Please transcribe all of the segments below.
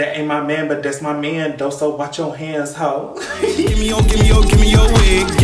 That ain't my man, but that's my man, though, so watch your hands, ho. Give me your wig. Give me your wigs.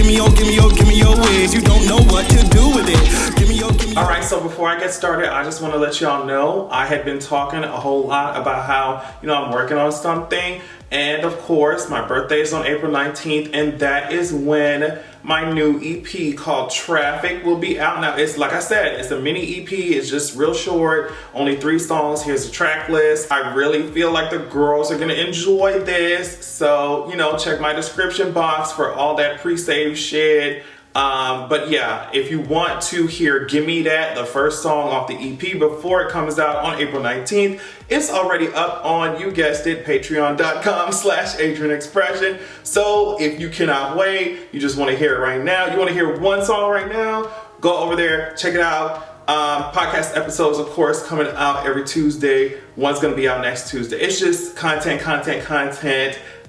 You don't know what to do with it. Give me your Alright, so before I get started, I just want to let y'all know I had been talking a whole lot about how, I'm working on something. And of course, my birthday is on April 19th, and that is when my new EP called Traffic will be out. Now, it's like I said, it's a mini EP. It's just real short, only 3 songs. Here's the track list. I really feel like the girls are gonna enjoy this. So, check my description box for all that pre-save shit. But yeah, if you want to hear Gimme That, the first song off the EP before it comes out on April 19th, it's already up on, you guessed it, patreon.com/AdrianExpression. So if you cannot wait, you just want to hear it right now, you want to hear one song right now, go over there, check it out. Podcast episodes, of course, coming out every Tuesday. One's going to be out next Tuesday. It's just content.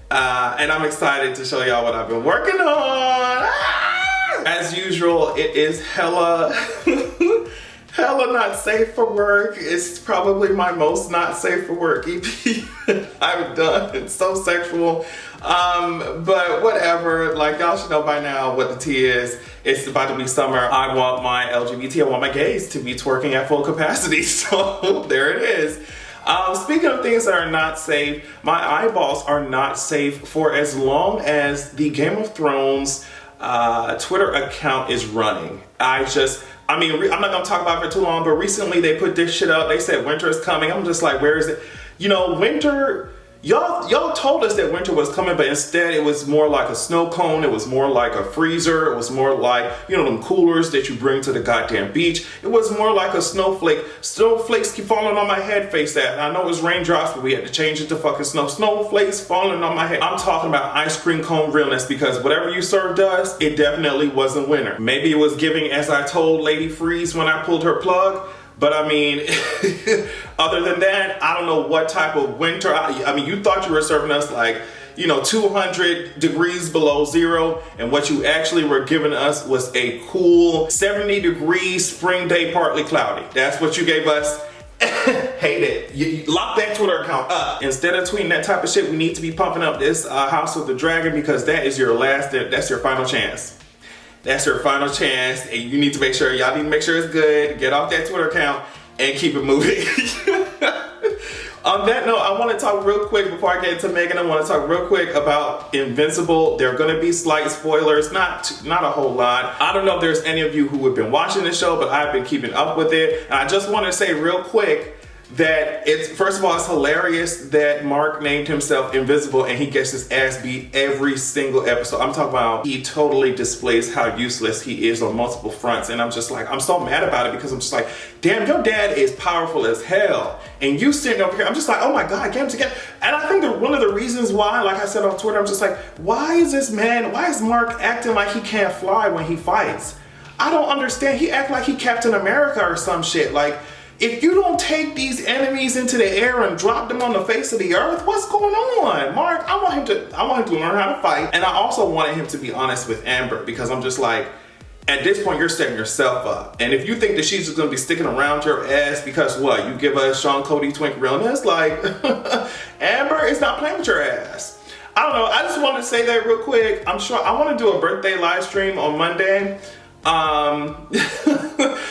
And I'm excited to show y'all what I've been working on. As usual, it is hella not safe for work. It's probably my most not safe for work EP I've done. It's so sexual. But whatever, like y'all should know by now what the tea is. It's about to be summer. I want my LGBT, I want my gays to be twerking at full capacity. So there it is. Speaking of things that are not safe, my eyeballs are not safe for as long as the Game of Thrones Twitter account is running. I'm not gonna talk about it for too long, but recently they put this shit up. They said winter is coming. I'm just like, where is it? Winter, y'all told us that winter was coming, but instead it was more like a snow cone. It was more like a freezer. It was more like, them coolers that you bring to the goddamn beach. It was more like a snowflake. Snowflakes keep falling on my head, face that. I know it was raindrops, but we had to change it to fucking snow. Snowflakes falling on my head. I'm talking about ice cream cone realness, because whatever you served us, it definitely wasn't winter. Maybe it was giving, as I told Lady Freeze when I pulled her plug. But other than that, I don't know what type of winter. You thought you were serving us like, 200 degrees below zero. And what you actually were giving us was a cool 70 degrees spring day, partly cloudy. That's what you gave us. Hate it. You lock that Twitter account up. Instead of tweeting that type of shit, we need to be pumping up this House of the Dragon, because that's your final chance. That's your final chance, and you need to make sure, y'all need to make sure it's good. Get off that Twitter account and keep it moving. On that note, I want to talk real quick before I get into Megan. I want to talk real quick about Invincible. There are going to be slight spoilers, not a whole lot. I don't know if there's any of you who have been watching the show, but I've been keeping up with it. And I just want to say real quick that first of all, it's hilarious that Mark named himself Invisible and he gets his ass beat every single episode. I'm talking about, he totally displays how useless he is on multiple fronts, and I'm just like, I'm so mad about it, because I'm just like, damn, your dad is powerful as hell, and you sitting over here, I'm just like, oh my God, get him together. And I think that one of the reasons why, like I said on Twitter, I'm just like, why is Mark acting like he can't fly when he fights? I don't understand. He act like he Captain America or some shit. Like, if you don't take these enemies into the air and drop them on the face of the earth, what's going on? Mark, I want him to learn how to fight. And I also wanted him to be honest with Amber, because I'm just like, at this point, you're setting yourself up. And if you think that she's just gonna be sticking around your ass because what? You give us Sean Cody Twink realness? Like, Amber is not playing with your ass. I don't know, I just wanted to say that real quick. I'm sure I wanna do a birthday live stream on Monday.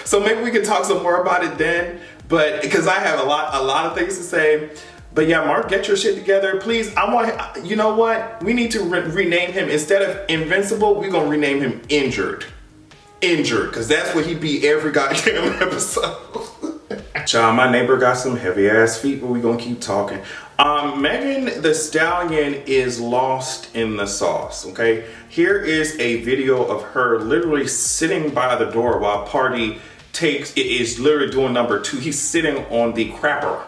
So maybe we can talk some more about it then, but because I have a lot of things to say. But yeah, Mark, get your shit together, please. You know what? We need to rename him. Instead of Invincible, we're gonna rename him Injured, because that's what he be every goddamn episode. Child, my neighbor got some heavy ass feet, but we gonna keep talking. Megan the Stallion is lost in the sauce, okay? Here is a video of her literally sitting by the door while Party is literally doing number 2. He's sitting on the crapper.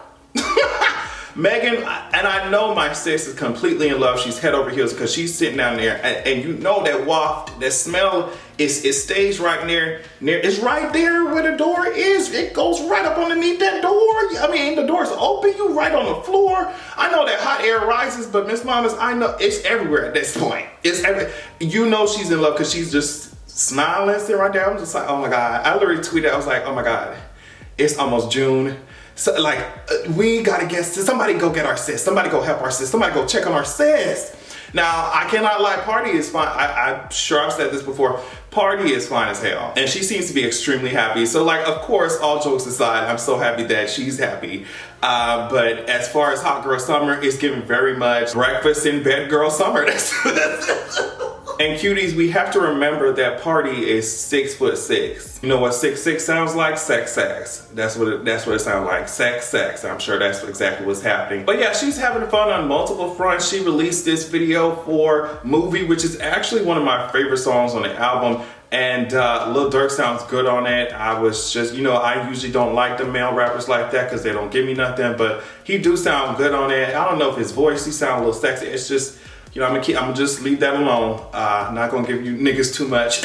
Megan, and I know my sis is completely in love. She's head over heels because she's sitting down there, and you know that waft, that smell is staged right near. It's right there where the door is. It goes right up underneath that door. I mean, the door's open. You right on the floor. I know that hot air rises, but Miss Mamas, I know it's everywhere at this point. It's everywhere. You know she's in love because she's just smiling, sitting right there. I'm just like, oh my God. I literally tweeted. I was like, oh my God, it's almost June. So, like, we gotta get, somebody go get our sis. Somebody go help our sis. Somebody go check on our sis. Now, I cannot lie, Party is fine. I'm sure I've said this before. Party is fine as hell. And she seems to be extremely happy. So, like, of course, all jokes aside, I'm so happy that she's happy. But as far as Hot Girl Summer, it's giving very much breakfast in bed girl summer. And cuties, we have to remember that Party is 6'6". You know what 6'6" sounds like? Sex. That's what it sounds like. Sex. I'm sure that's exactly what's happening. But yeah, she's having fun on multiple fronts. She released this video for Movie, which is actually one of my favorite songs on the album. And Lil Durk sounds good on it. I was just, you know, I usually don't like the male rappers like that because they don't give me nothing, but he do sound good on it. I don't know if his voice, he sound a little sexy. It's just, you know, I'm gonna just leave that alone. Not gonna give you niggas too much.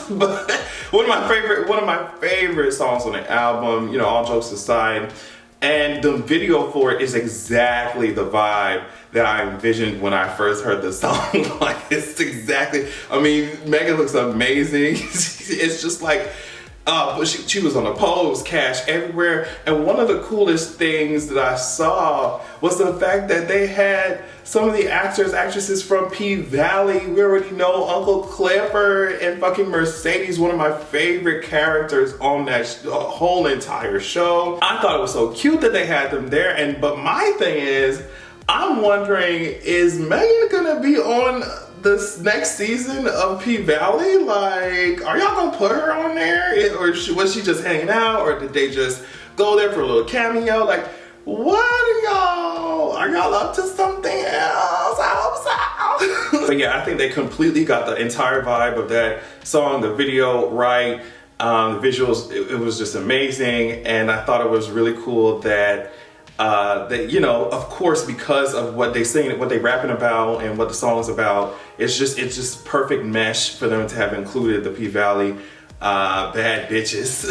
But one of my favorite songs on the album, you know, all jokes aside. And the video for it is exactly the vibe that I envisioned when I first heard the song. Like, it's exactly, I mean, Megan looks amazing. It's just like, but she was on the pose, cash everywhere. And one of the coolest things that I saw was the fact that they had some of the actors, actresses from P-Valley. We already know Uncle Clifford and fucking Mercedes, one of my favorite characters on that whole entire show. I thought it was so cute that they had them there. But my thing is, I'm wondering, is Megan gonna be on this next season of P-Valley? Like, are y'all gonna put her on there? Or was she just hanging out? Or did they just go there for a little cameo? Like, what are y'all up to something else? I hope so. But yeah, I think they completely got the entire vibe of that song, the video right. The visuals, it was just amazing. And I thought it was really cool that you know, of course, because of what they sing, what they rapping about and what the song is about, it's just perfect mesh for them to have included the P-Valley bad bitches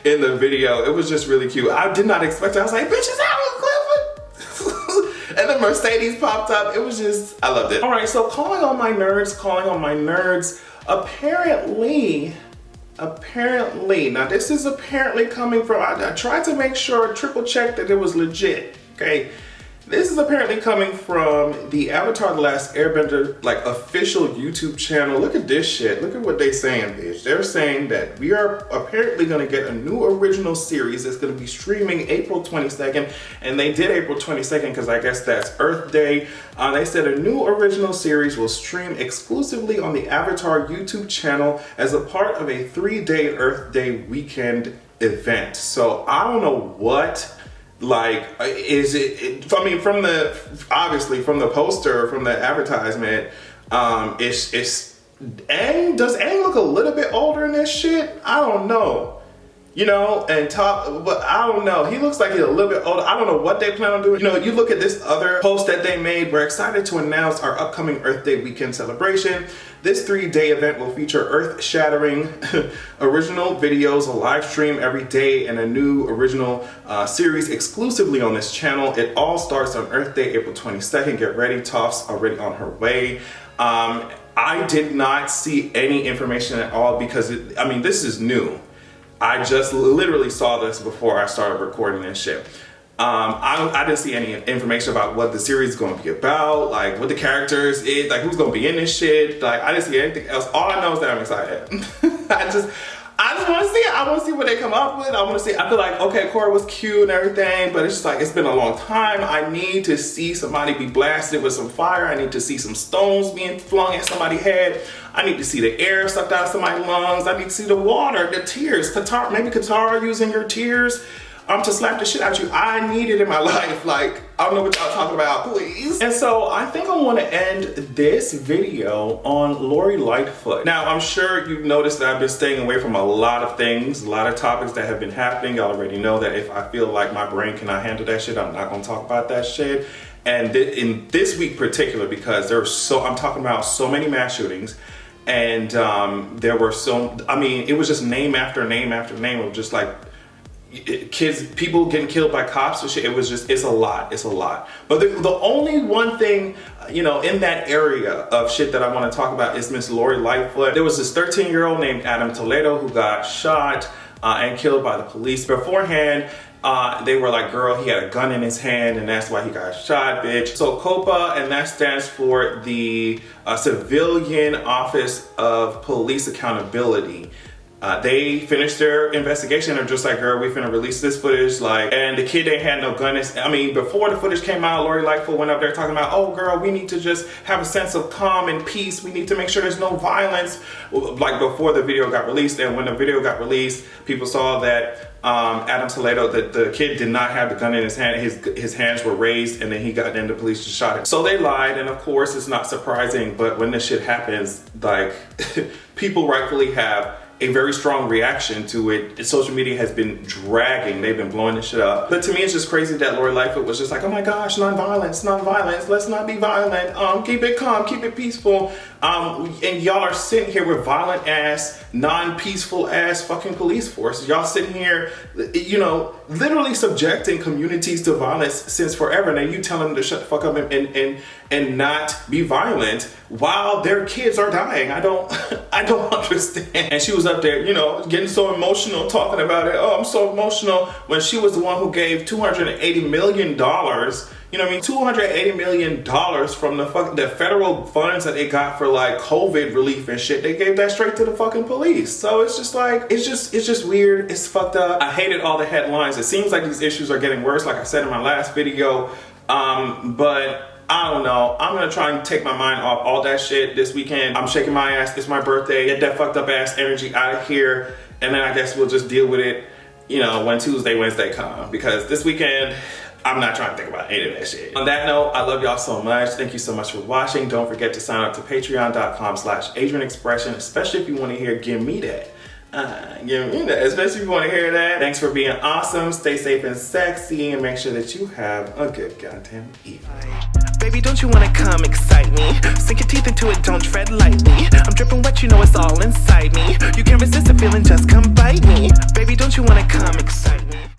in the video. It was just really cute. I did not expect it. I was like, bitches out with Clifford. And then Mercedes popped up. It was just, I loved it. All right, so calling on my nerds. Apparently, now this is apparently coming from, I tried to make sure, triple check that it was legit, okay? This is apparently coming from the Avatar The Last Airbender, like, official YouTube channel. Look at this shit. Look at what they saying, bitch. They're saying that we are apparently gonna get a new original series that's gonna be streaming April 22nd. And they did April 22nd because I guess that's Earth Day. They said a new original series will stream exclusively on the Avatar YouTube channel as a part of a 3-day Earth Day weekend event. So I don't know what, like, is it, I mean, obviously from the poster, from the advertisement, it's Aang, does Aang look a little bit older in this shit? I don't know. You know, but I don't know. He looks like he's a little bit older. I don't know what they plan on doing. You know, you look at this other post that they made. We're excited to announce our upcoming Earth Day weekend celebration. This 3-day event will feature earth-shattering original videos, a live stream every day, and a new original series exclusively on this channel. It all starts on Earth Day, April 22nd. Get ready, Toph's already on her way. I did not see any information at all because, I mean, this is new. I just literally saw this before I started recording this shit. I didn't see any information about what the series is going to be about, like what the characters is, like who's going to be in this shit. Like, I didn't see anything else. All I know is that I'm excited. I just want to see it. I want to see what they come up with. I want to see. I feel like, okay, Korra was cute and everything, but it's just like, it's been a long time. I need to see somebody be blasted with some fire. I need to see some stones being flung at somebody's head. I need to see the air sucked out of somebody's lungs. I need to see the water, the tears. Maybe Katara using your tears to slap the shit out you. I need it in my life. Like, I don't know what y'all talking about, please. And so I think I want to end this video on Lori Lightfoot. Now, I'm sure you've noticed that I've been staying away from a lot of things, a lot of topics that have been happening. Y'all already know that if I feel like my brain cannot handle that shit, I'm not gonna talk about that shit. And in this week particular, because I'm talking about so many mass shootings, and there were it was just name after name after name of just like people getting killed by cops and shit. It's a lot. But the only one thing, you know, in that area of shit that I want to talk about is Miss Lori Lightfoot. There was this 13-year-old named Adam Toledo who got shot and killed by the police. Beforehand, They were like, girl, he had a gun in his hand and that's why he got shot, bitch. So COPA, and that stands for the Civilian Office of Police Accountability. They finished their investigation. They're just like, girl, we finna release this footage. Like, and the kid ain't had no gun. I mean, before the footage came out, Lori Lightfoot went up there talking about, oh girl, we need to just have a sense of calm and peace. We need to make sure there's no violence. Like before the video got released. And when the video got released, people saw that Adam Toledo, the kid did not have the gun in his hand. His hands were raised, and then the police just shot him. So they lied, and of course it's not surprising, but when this shit happens, like people rightfully have a very strong reaction to it. Social media has been dragging. They've been blowing this shit up. But to me, it's just crazy that Lori Lightfoot was just like, oh my gosh, non-violence, non-violence. Let's not be violent. Keep it calm, keep it peaceful. And y'all are sitting here with violent ass, non-peaceful ass fucking police force. Y'all sitting here, you know, literally subjecting communities to violence since forever. And then you tell them to shut the fuck up and not be violent while their kids are dying. I don't understand. And she was up there, you know, getting so emotional, talking about it. Oh, I'm so emotional, when she was the one who gave $280 million. You know what I mean? $280 million from the federal funds that they got for like COVID relief and shit. They gave that straight to the fucking police. So it's just like, it's just weird. It's fucked up. I hated all the headlines. It seems like these issues are getting worse, like I said in my last video. But I don't know. I'm gonna try and take my mind off all that shit this weekend. I'm shaking my ass. It's my birthday. Get that fucked up ass energy out of here. And then I guess we'll just deal with it, you know, when Tuesday, Wednesday come. Because this weekend, I'm not trying to think about any of that shit. On that note, I love y'all so much. Thank you so much for watching. Don't forget to sign up to patreon.com/AdrianExpression, especially if you want to hear Give Me That. Give me that, especially if you want to hear that. Thanks for being awesome. Stay safe and sexy, and make sure that you have a good goddamn evening. Baby, don't you wanna come excite me? Sink your teeth into it, don't tread lightly. I'm dripping wet, you know it's all inside me. You can't resist the feeling, just come bite me. Baby, don't you wanna come excite me?